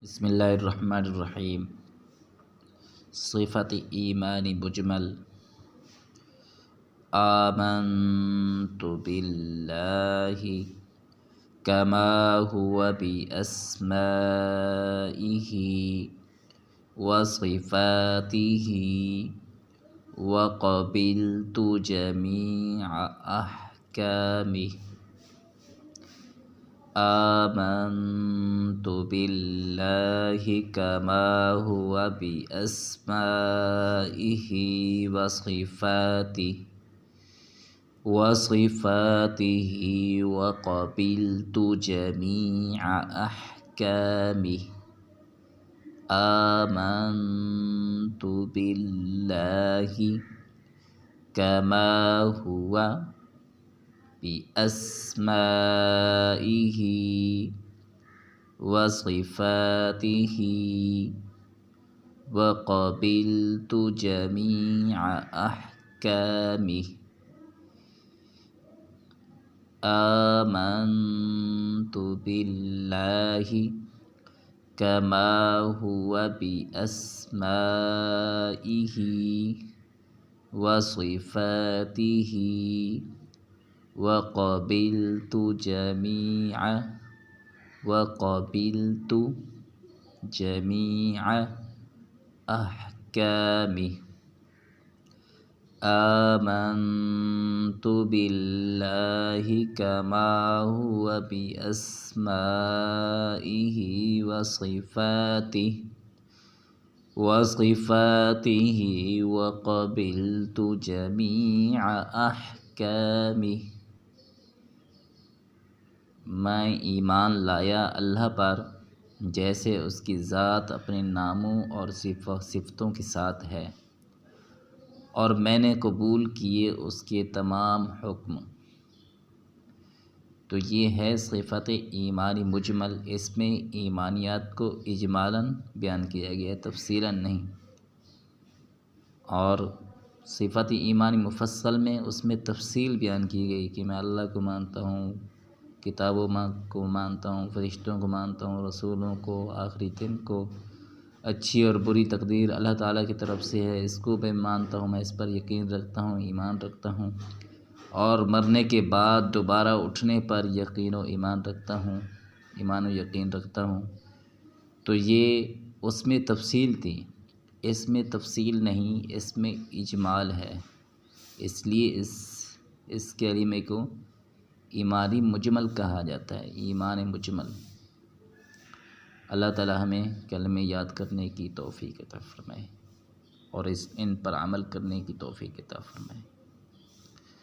بسم اللہ الرحمن الرحیم۔ صفت ایمان مجمل: آمنت باللہ کما هو بأسمائه وصفاته وقبلت جميع أحكامه۔ آمنت باللہ کما هو بأسمائه وصفاته وقبلت جميع أحكامه۔ آمنت باللہ کما هو بأسمائه وصفاته وقبلت جميع أحكامه۔ آمنت باللہ کما هو بأسمائه وصفاته وقبلت جميع أحكامه۔ آمنت باللہ کما هو بأسمائه وصفاته وقبلت جميع أحكامه۔ میں ایمان لایا اللہ پر جیسے اس کی ذات اپنے ناموں اور صفتوں کے ساتھ ہے، اور میں نے قبول کیے اس کے تمام حکم۔ تو یہ ہے صفت ایمانی مجمل۔ اس میں ایمانیات کو اجمالاً بیان کیا گیا ہے، تفصیلاً نہیں، اور صفت ایمانی مفصل میں اس میں تفصیل بیان کی گئی کہ میں اللہ کو مانتا ہوں، کتابوں کو مانتا ہوں، فرشتوں کو مانتا ہوں، رسولوں کو، آخری دن کو، اچھی اور بری تقدیر اللہ تعالیٰ کی طرف سے ہے، اس کو میں مانتا ہوں، میں اس پر یقین رکھتا ہوں، ایمان رکھتا ہوں، اور مرنے کے بعد دوبارہ اٹھنے پر یقین و ایمان رکھتا ہوں، ایمان و یقین رکھتا ہوں۔ تو یہ اس میں تفصیل تھی، اس میں تفصیل نہیں، اس میں اجمال ہے، اس لیے اس کلمے کو ایمانی مجمل کہا جاتا ہے، ایمان مجمل۔ اللہ تعالیٰ ہمیں کلمے یاد کرنے کی توفیق عطا فرمائے اور ان پر عمل کرنے کی توفیق عطا فرمائے۔